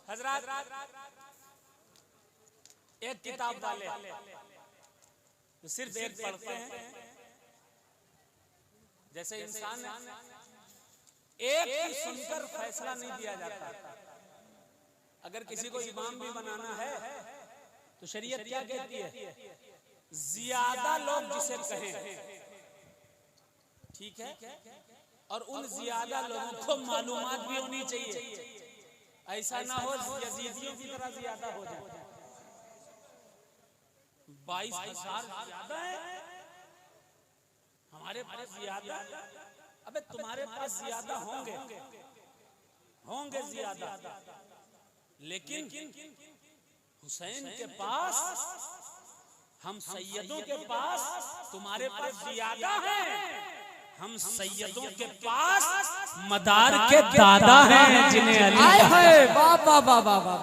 हजरत एक किताब वाले तो सिर्फ एक पढ़ते हैं। जैसे इंसान एक ही सुनकर फैसला नहीं दिया जाता। अगर किसी को इमाम भी बनाना है तो शरीयत क्या कहती है? ज्यादा लोग जिसे कहें, ठीक है, और उन ज्यादा लोगों को मालूमात भी होनी चाहिए। ऐसा ना हो यजीदियों की तरह ज्यादा हो जाए। 22,000 ज्यादा है, हमारे पास ज्यादा। अबे तुम्हारे पास ज्यादा होंगे ज्यादा, लेकिन हुसैन के पास, हम सैयदों के पास, तुम्हारे पास ज्यादा है। हम सैयदों के पास मदार के दादा हैं जिन्हें अली वाह वाह वाह वाह वाह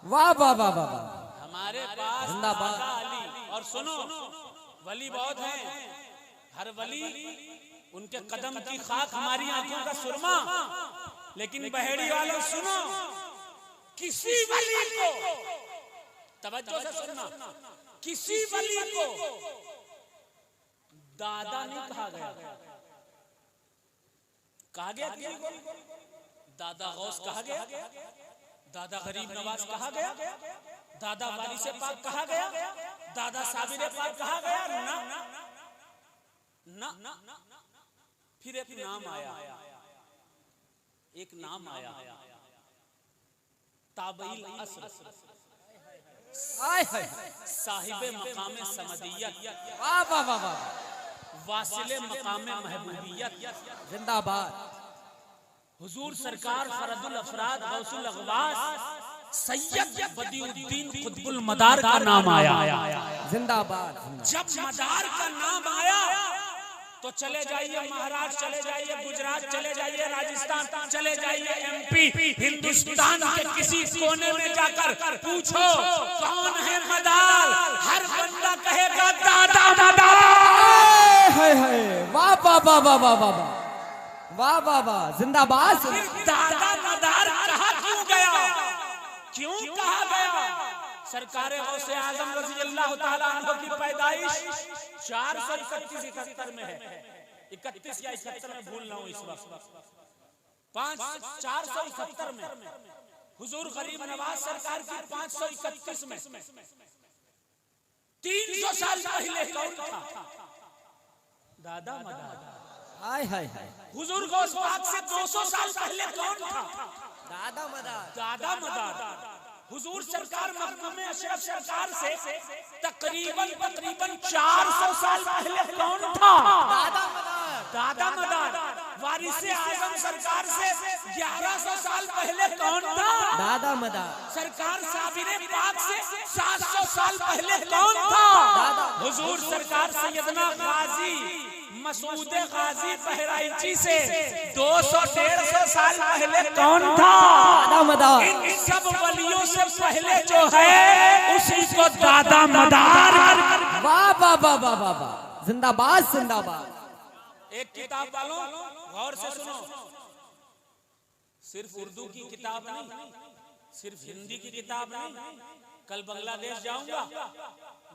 वाह वाह वाह वाह। हमारे पास जिंदाबाद अली। और सुनो, वली बहुत हैं, हर वली उनके कदम की खाक हमारी आंखों का सुरमा। लेकिन बहेड़ी वालों सुनो, किसी वली को, तवज्जो से सुनना, किसी वली को दादा नहीं कहा गया। कहा गया दादा गौस कहा गया, दादा गरीब नवाज कहा गया, दादा वारिस पाक कहा गया, दादा साबिर पाक कहा गया? ना ना। फिर एक नाम आया, ताबईल असर, साहिबे मकामे समदियत, वाह वाह वाह वाह, वासिले मकामे महबूबियत, जिंदाबाद। हुजूर सरकार फरदुल अफराद गौसुल अगवास सैयद बदिउद्दीन खुतबुल मदार का नाम आया। जिंदाबाद। जब मदार का नाम आया तो चले जाइए महाराष्ट्र, चले जाइए गुजरात, चले जाइए राजस्थान, चले जाइए MP, हिंदुस्तान के किसी कोने में जाकर पूछो कौन है मदार, हर बंदा कहेगा दादा मदार। वाह वाह वाह वाह वाह वाह वाह वाह वाह, जिंदाबाद। दादा मदार कहा क्यों गया? क्यों कहा गया? सरकार गौसे आजम रज़ी अल्लाह ताला अन्हु की पैदाइश 431-71 में है। 31 या 71 में भूल रहा हूं इस वक्त। 471 में हुजूर गरीब नवाज सरकार की 531 में 300 साल पहले कौन था? दादा मदार। हाय हाय हाय। हुजूर गौस पाक से 200 साल पहले कौन था? दादा मदार। दादा मदार। हुजूर सरकार मखदूम अशरफ सरकार से तकरीबन 400 साल पहले कौन था? दादा मदार। दादा मदार। वारिसे आजम सरकार से 1100 साल पहले कौन था? दादा मदार। सरकार साबिरे पाक से 700 साल पहले कौन था? हुजूर सरकार सैयदना गाजी मसूद गाजी बहराइची से 200-150 साल पहले कौन था? दादा मदार। इन सब वलियों से पहले जो है उसी को दादा मदार। वाह वाह वाह वाह वाह वाह, जिंदाबाद जिंदाबाद। एक किताब वालों गौर से सुनो, सिर्फ उर्दू की किताब नहीं, सिर्फ हिंदी की किताब नहीं। कल बांग्लादेश जाऊंगा,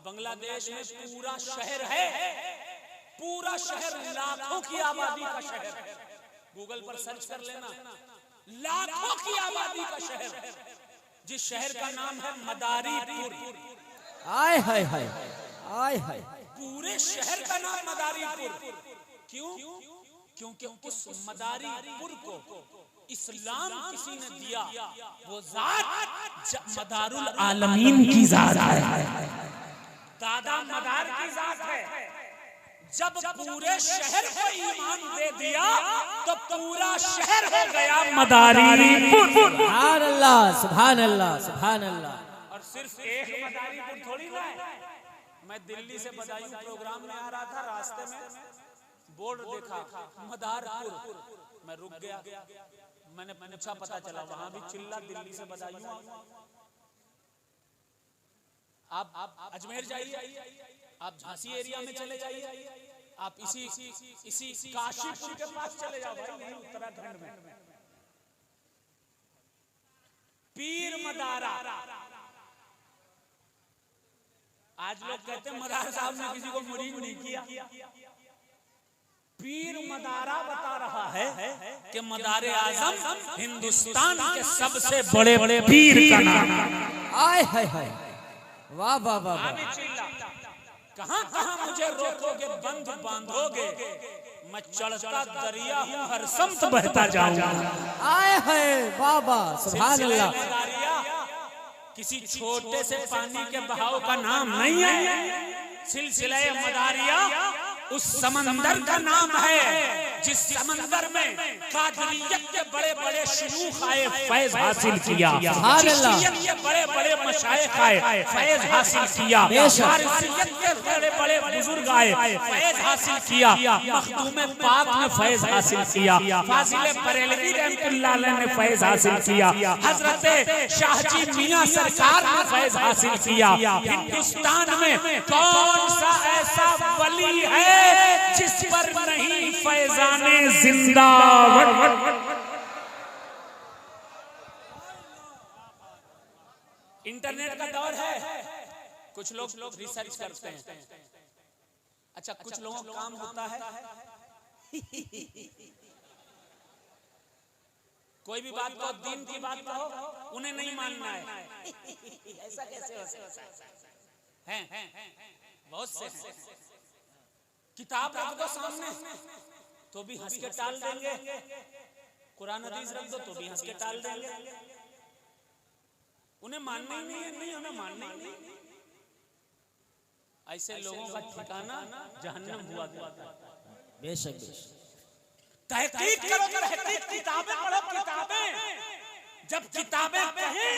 बांग्लादेश में पूरा शहर है, पूरा शहर लाखों की आबादी का शहर। गूगल पर सर्च कर लेना, लाखों की आबादी का शहर, जिस शहर का नाम है मदारीपुर। हाय हाय हाय हाय हाय। पूरे शहर का नाम मदारीपुर। क्यों? क्योंकि उस मदारीपुर को इस्लाम किसी ने दिया, वो जात मदारुल आलमीन की जात है, दादा मदार की जात है। जब पूरे शहर को ईमान दे दिया तो पूरा शहर हो गया मदारीपुर। सुभान अल्लाह सुभान अल्लाह सुभान अल्लाह। और सिर्फ एक मदारीपुर थोड़ी ना है। मैं दिल्ली से बदायूं प्रोग्राम में आ रहा था, रास्ते में बोर्ड देखा मदारपुर, मैं रुक गया। मैंने पूछा, पता चला वहां भी चिल्ला दिल्ली से बदायूं। आप अजमेर जाइए, आप झांसी एरिया में चले जाइए, आप इसी काशीपुर के पास चले जाओ भाई, उत्तराखंड में पीर मदारा। आज लोग कहते हैं मदार साहब ने किसी को मुरीद नहीं किया। पीर मदारा बता रहा है कि मदारे आजम हिंदुस्तान के सबसे बड़े बड़े पीर का नाम। आय हाय हाय, वाह वाह वाह। कहां कहां मुझे रोकोगे, बंध बांधोगे, मैं चढ़ता दरिया हूं, हर समत बहता जाऊंगा। आय हाय, वाह वाह, सुभान अल्लाह। किसी छोटे से पानी के बहाव का नाम नहीं है। सिलसिला मदारिया उस समंदर का नाम है जिस समंदर में कादरियत के बड़े बड़े शयूख आए, फैज हासिल किया। चिश्तियत के बड़े बड़े मशाइख आए, फैज हासिल किया। फारसियत के बड़े बड़े बुजुर्ग आए, फैज हासिल किया। मखदूम पाक ने फैज हासिल किया। फाजिल बरेलवी रहमतुल्लाह अलैह ने फैज हासिल किया। हजरत शाहजी मियां सरकार ने फैज हासिल किया। हिंदुस्तान में कौन सा ऐसा वली है जिस पर नहीं फैजाने जिंदाबाद। इंटरनेट का दौर है, कुछ लोग रिसर्च करते हैं। अच्छा, कुछ लोगों का काम होता है कोई भी बात कहो, दीन की बात कहो, उन्हें नहीं मानना है। ऐसा कैसे हो सकता है? बहुत से किताब रख दो सामने तो भी हंस के टाल देंगे, कुरान हदीस रख दो तो भी हंस के टाल देंगे। उन्हें मानना ही नहीं है, नहीं हमें मानना ही नहीं। ऐसे लोगों का ठिकाना जहन्नम हुआ करता है। बेशक तहकीक करो, तहकीक, किताबें पढ़ो, किताबें। जब किताबें कहें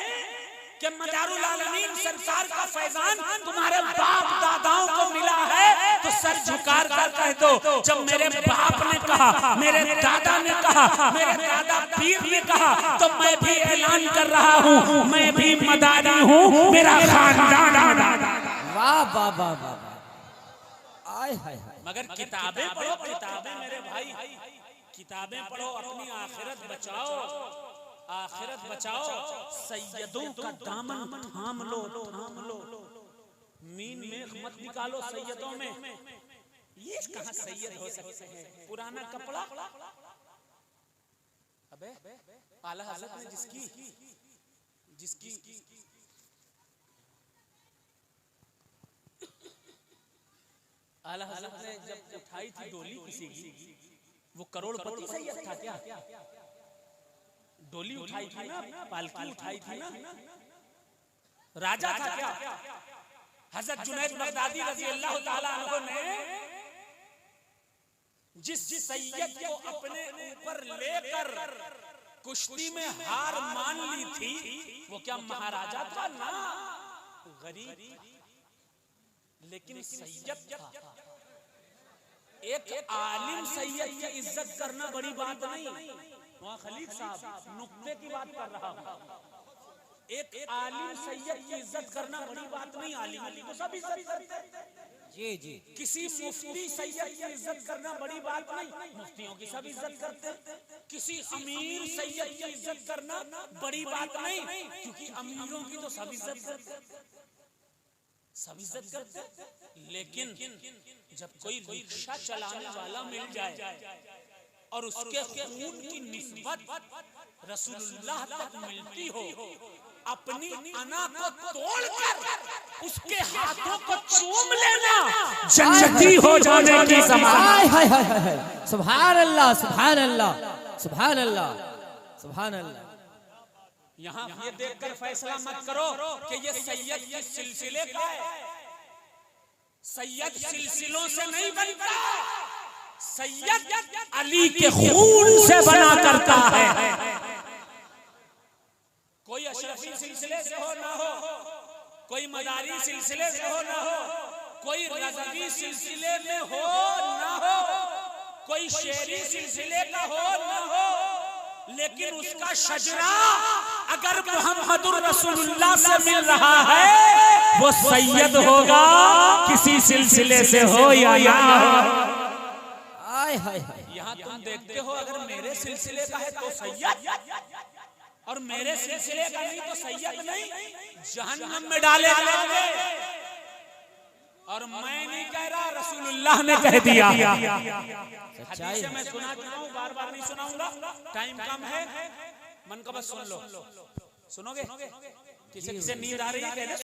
कि मदारुल आलमीन सरकार का फैजान तुम्हारे बाप दादाओं को मिला है तो सर झुकार कर कह दो, जब मेरे बाप ने कहा, मेरे दादा ने कहा, मेरे दादा पीर ने कहा, तो मैं भी ऐलान कर रहा हूँ, मैं भी मदारी हूँ, मेरा खानदान। वाह वाह वाह वाह। आय हाय हाय। मगर किताबें पढ़ो, किताबें मेरे भाई, किताबें पढ़ो, अपनी आखिरत बचाओ, आखिरत बचाओ। सैयदों का दामन थाम लो, थाम लो। मीन में मत निकालो सैयदों में। ये कहां सैयद हो सकते हैं? पुराना कपड़ा। अबे आला हज़रत ने जिसकी आला हज़रत ने जब उठाई थी डोली किसी की, वो करोड़पति सैयद था क्या? डोली उठाई थी ना, पालकी उठाई थी ना, राजा था क्या? हज़रत जुनैद बगदादी रज़ी अल्लाह ताला अन्हु ने जिस सैयद को अपने ऊपर लेकर कुश्ती में हार मान ली थी, वो क्या महाराजा था? ना, गरीब, लेकिन सैयद था। एक आलिम सैयद की इज्जत करना बड़ी बात नहीं। वहाँ खलील साहब नुक्ते की बात कर रहा हूँ। एक आलिम सैयद की इज्जत करना बड़ी बात नहीं। आलिम को सब इज्जत करते हैं। जी जी। किसी मुफ्ती सैयद की इज्जत करना बड़ी बात नहीं, मुफ्तियों की सब इज्जत करते हैं। किसी अमीर सैयद की इज्जत करना बड़ी बात नहीं, क्योंकि अमीरों की तो सब इज्जत करते हैं, सब इज्जत करते हैं। लेकिन जब कोई रिक्शा चलाने वाला मिल जाए और उसके खून की निस्बत रसूलुल्लाह तक मिलती हो, अपनी अना को तोड़कर उसके हाथों को चूम लेना जन्नती हो जाने की ज़माना। हाय हाय हाय, सुभान अल्लाह, सुभान अल्लाह, सुभान अल्लाह, सुभान अल्लाह। यहाँ ये देखकर फैसला मत करो कि ये सैयद के सिलसिले का है। सैयद सिलसिलों से नहीं बनता, सैयद अली के खून से बना करता है। कोई अशरफी सिलसिले से हो ना हो, कोई मदारी सिलसिले से हो ना हो, कोई रज़वी सिलसिले में हो ना हो, कोई शेरी सिलसिले का हो ना हो, लेकिन उसका शजरा अगर मुहम्मदुर रसूलुल्लाह से मिल रहा है, वो सैयद होगा, किसी सिलसिले से हो या ना हो। हाय हाय हाय। यहाँ तुम देखते हो, अगर मेरे सिलसिले का है तो सैयद, और मेरे सिलसिले का नहीं तो सैयद नहीं जहन्नम में डाले जाएंगे। और मैं नहीं कह रहा, रसूलुल्लाह ने कह दिया। सच्चाई हदीस मैं सुनाता हूँ, बार बार नहीं सुनाऊंगा, टाइम कम है। मन का बस सुन लो, सुनोगे? किसी नींद आ रही है?